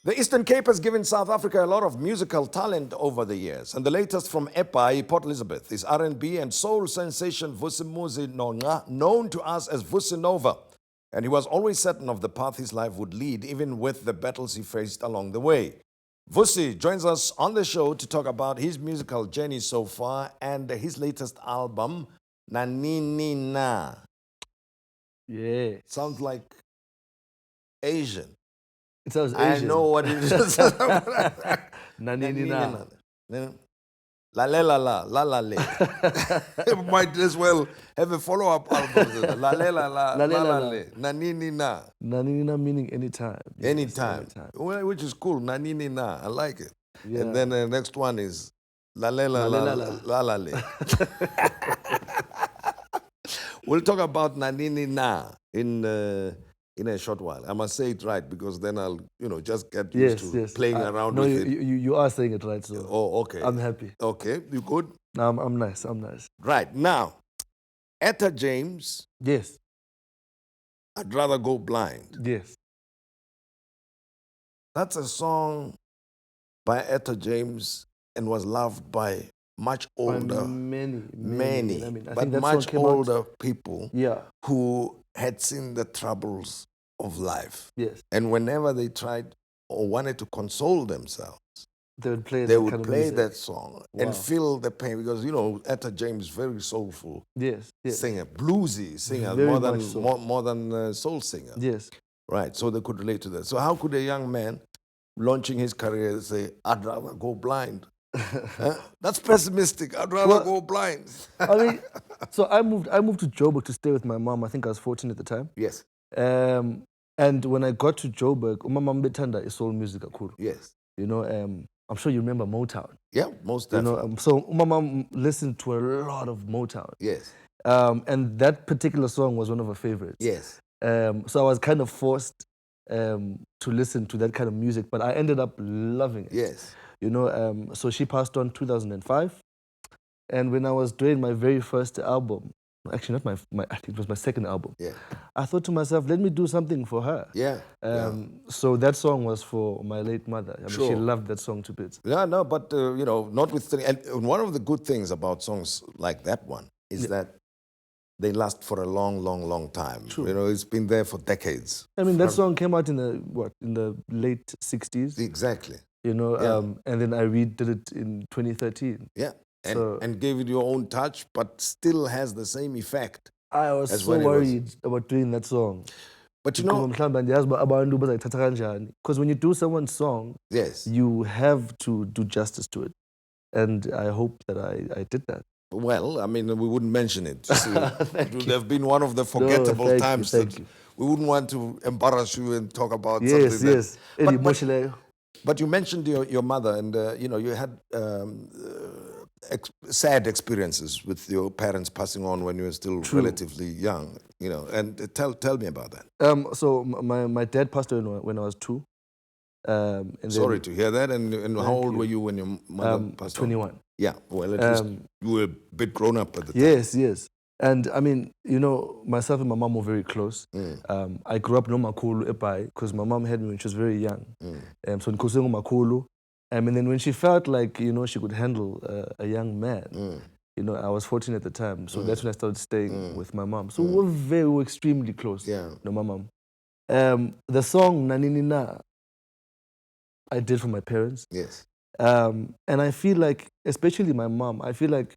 The Eastern Cape has given South Africa a lot of musical talent over the years, and the latest from Epai, Port Elizabeth, is R&B and soul sensation Vusumuzi Nongxa, known to us as Vusi Nova. And he was always certain of the path his life would lead, even with the battles he faced along the way. Vusi joins us on the show to talk about his musical journey so far and his latest album, Naninina. Yeah. Sounds like Asian. It sounds I Asian. know what it is. Naninina. La la la la la la le. Might as well have a follow-up album. La la la la la la le. Naninina. Naninina meaning anytime. Yes, Anytime. Well, which is cool. Naninina. I like it. Yeah. And then the next one is la la la la la la le. We'll talk about Naninina in a short while. I must say it right because then I'll, just get used to playing around with it. You are saying it right, so okay. I'm happy. Okay, you good? No, I'm nice. Right, now, Etta James. Yes. I'd rather go blind. Yes. That's a song by Etta James and was loved by much older, many. I mean, I but think that much song came older out, people yeah, who had seen the troubles of life. Yes. And whenever they tried or wanted to console themselves, they would play that song and Wow. feel the pain because, Etta James, very soulful Yes. singer, bluesy singer, Very more than soul singer. Yes. Right, so they could relate to that. So how could a young man launching his career say, I'd rather go blind? Huh? That's pessimistic. I'd rather go blind. I mean, so I moved to Joburg to stay with my mom. I think I was 14 at the time. Yes. And when I got to Joburg, umama bethanda is soul music kakhulu. Yes. I'm sure you remember Motown. Yeah, most definitely. So umama listened to a lot of Motown. Yes. And that particular song was one of her favorites. Yes. So I was kind of forced to listen to that kind of music, but I ended up loving it. Yes. So she passed on 2005, and when I was doing my very first album, actually not my it was my second album. Yeah. I thought to myself, let me do something for her. Yeah. So that song was for my late mother. I mean, she loved that song to bits. Yeah, no, but notwithstanding, and one of the good things about songs like that one is that they last for a long time. True. It's been there for decades. I mean, that song came out in the late 60s. Exactly. And then I redid it in 2013. Yeah, and gave it your own touch, but still has the same effect. I was so worried about doing that song. But because when you do someone's song, yes, you have to do justice to it. And I hope that I did that. Well, I mean, we wouldn't mention it. It would have been one of the forgettable times that we wouldn't want to embarrass you and talk about something. Yes. But you mentioned your mother, and you had sad experiences with your parents passing on when you were still relatively young. And tell me about that. So my dad passed away when I was 2. Sorry to hear that. And how old were you when your mother passed 21. on? Yeah, well, at least you were a bit grown up at the time. Yes. And I mean, myself and my mom were very close. I grew up no makulu epai because my mom had me when she was very young. So nkusengu makulu. And then when she felt like, she could handle a young man, I was 14 at the time. So that's when I started staying with my mom. So we were extremely close. Yeah. My mom. The song Naninina, I did for my parents. Yes. And I feel like, especially my mom, I feel like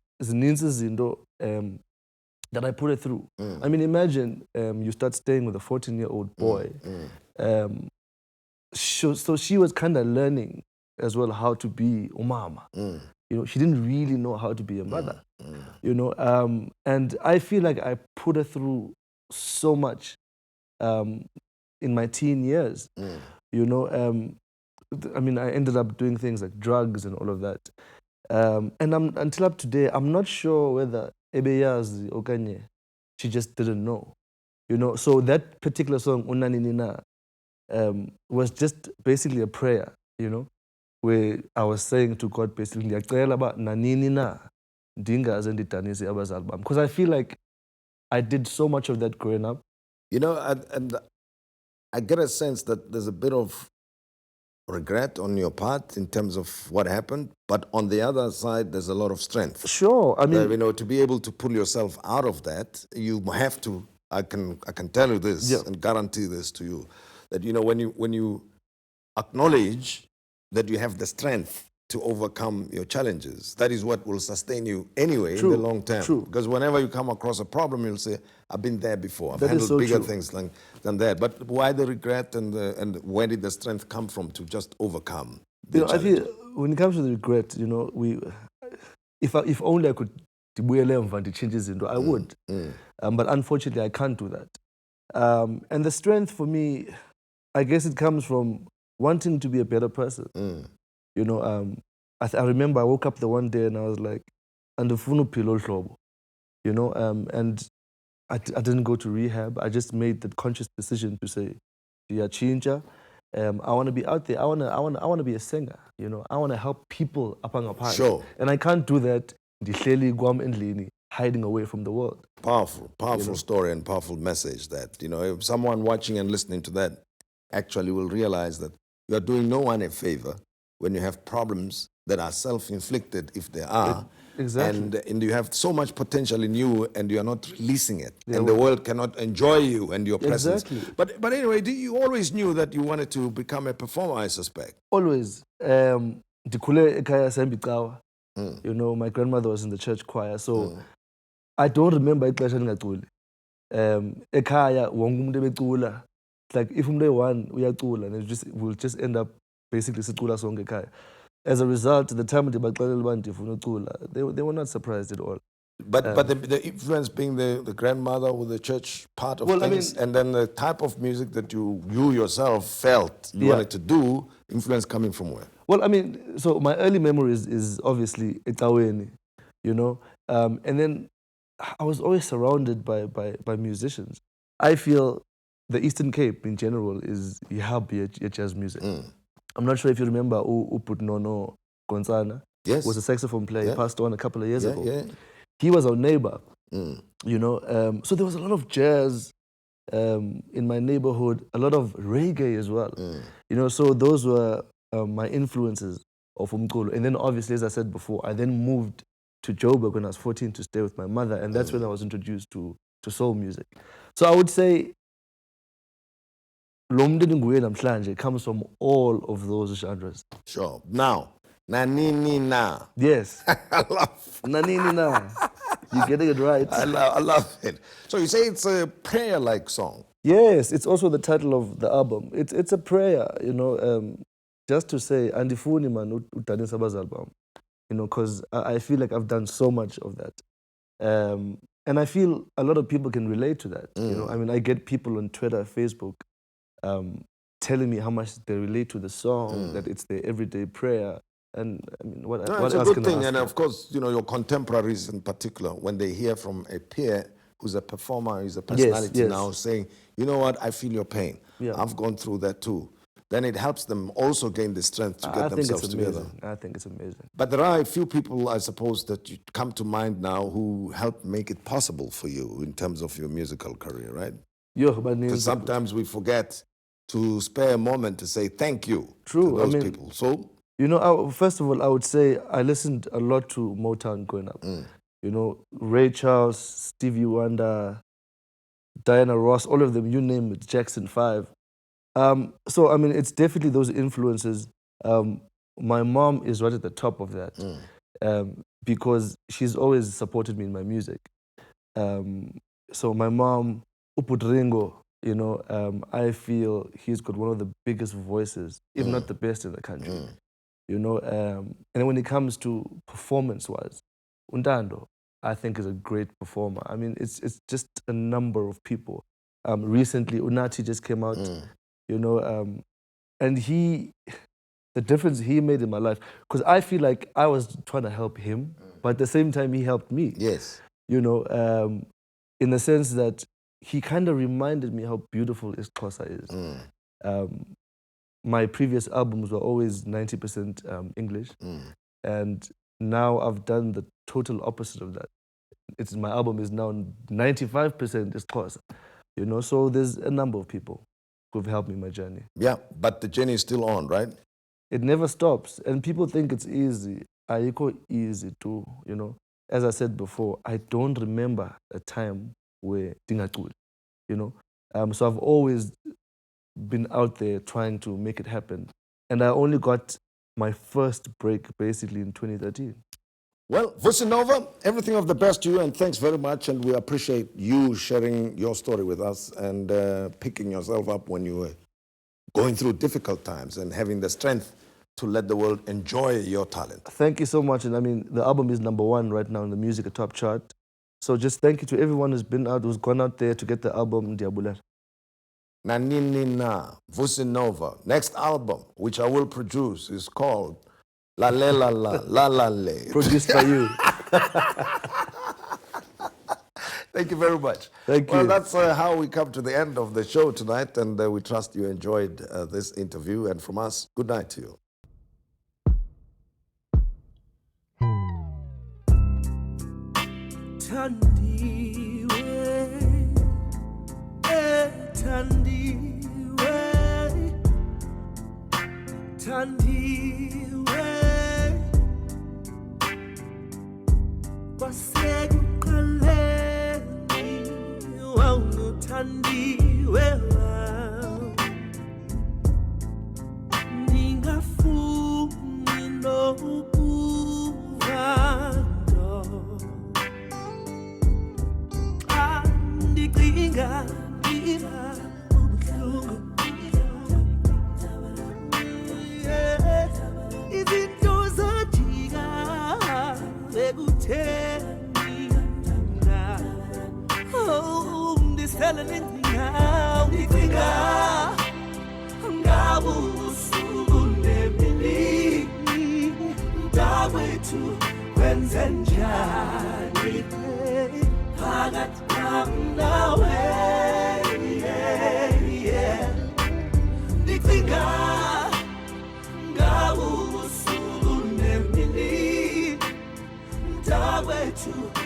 that I put it through. I mean, imagine you start staying with a 14-year-old boy. So she was kind of learning as well how to be umama. She didn't really know how to be a mother. And I feel like I put her through so much in my teen years. I mean, I ended up doing things like drugs and all of that. And until up today, I'm not sure whether Ebeyazi or Kanye, she just didn't know. So that particular song, Naninina, was just basically a prayer, where I was saying to God basically, Naninina, because I feel like I did so much of that growing up. And I get a sense that there's a bit of regret on your part in terms of what happened, but on the other side, there's a lot of strength. Sure, I mean, You know, to be able to pull yourself out of that, you have to. I can tell you this Yeah. and guarantee this to you, that you know when you acknowledge that you have the strength to overcome your challenges, that is what will sustain you anyway in the long term. True. Because whenever you come across a problem, you'll say, "I've been there before. I've That is handled so bigger true. things than that." But why the regret and where did the strength come from to just overcome the I challenges? feel when it comes to the regret, if only I could change izinto, I would. But unfortunately, I can't do that. And the strength for me, I guess it comes from wanting to be a better person. I remember I woke up the one day and I was like, andifuna uphila olu hlobo. And I didn't go to rehab. I just made the conscious decision to say, chincha. I want to be out there. I want to be a singer. I want to help people up and apart. Sure. And I can't do that ndihleli kwam endlini, hiding away from the world. Powerful story and powerful message that, if someone watching and listening to that actually will realize that you are doing no one a favor when you have problems that are self-inflicted, if they are. Exactly. And you have so much potential in you and you are not releasing it. Yeah, and the world cannot enjoy you and your presence. Exactly. But anyway, you always knew that you wanted to become a performer, I suspect. Always. Ndikhule ekhaya Sembi Cawa. My grandmother was in the church choir, so I don't remember ixesha ndingaculi. Ekhaya wonke umuntu ebecula. It's like if umuntu eyi-one uyacula, and we'll just end up basically sicula sonke ekhaya. As a result, the time ndibaxelela uba ndifuna ucula, they were not surprised at all. But the influence being the grandmother with the church part of Well, things, and then the type of music that you yourself felt you wanted to do, influence coming from where? Well, I mean, so my early memories is obviously ecaweni, and then I was always surrounded by musicians. I feel the Eastern Cape in general is a hub of jazz music. I'm not sure if you remember Nono Gonzana. Yes. Was a saxophone player. He passed on a couple of years ago. Yeah. He was our neighbor. So there was a lot of jazz in my neighborhood, a lot of reggae as well. So those were my influences of umculo. And then obviously, as I said before, I then moved to Joburg when I was 14 to stay with my mother, and that's when I was introduced to soul music. So I would say lo mntu endinguye namhlanje comes from all of those genres. Sure. Now, Naninina. Yes. I love Naninina. You're getting it right. I love it. So you say it's a prayer-like song. Yes, it's also the title of the album. It's a prayer, just to say, andifuni man udanisa abazali bam, because I feel like I've done so much of that. And I feel a lot of people can relate to that. I mean, I get people on Twitter, Facebook, telling me how much they relate to the song, that it's their everyday prayer. And I mean, what It's a else good can thing. I ask? And of course, your contemporaries in particular, when they hear from a peer who's a performer, who's a personality yes. now saying, you know what, I feel your pain. Yeah. I've gone through that too. Then it helps them also gain the strength to get themselves together. I think it's amazing. But there are a few people, I suppose, that you come to mind now who helped make it possible for you in terms of your musical career, right? Because sometimes we forget to spare a moment to say thank you to those people. So, first of all, I would say I listened a lot to Motown growing up. Ray Charles, Stevie Wonder, Diana Ross, all of them, you name it, Jackson 5. So, I mean, it's definitely those influences. My mom is right at the top of that because she's always supported me in my music. So my mom, Upudringo, I feel he's got one of the biggest voices, if not the best in the country. And then when it comes to performance-wise, Undando, I think is a great performer. I mean, it's just a number of people. Recently, Unati just came out, and the difference he made in my life, because I feel like I was trying to help him, but at the same time, he helped me. yes. In the sense that he kind of reminded me how beautiful Xhosa is. My previous albums were always 90% English, and now I've done the total opposite of that. My album is now 95% Xhosa, so there's a number of people who've helped me in my journey. Yeah, but the journey is still on, right? It never stops. And people think it's easy. Ayiko easy too, you know. As I said before, I don't remember a time where dingaculi, you know. So I've always been out there trying to make it happen. And I only got my first break basically in 2013. Well, Vusi Nova, everything of the best to you, and thanks very much. And we appreciate you sharing your story with us and picking yourself up when you were going through difficult times and having the strength to let the world enjoy your talent. Thank you so much. And I mean, the album is #1 right now in the music top chart. So just thank you to everyone who's been out, who's gone out there to get the album, Diabular. Naninina, Vusi Nova. Next album, which I will produce, is called La Le La La La La Le. Produced by you. Thank you very much. Thank you. Well, that's how we come to the end of the show tonight, and we trust you enjoyed this interview. And from us, good night to you. To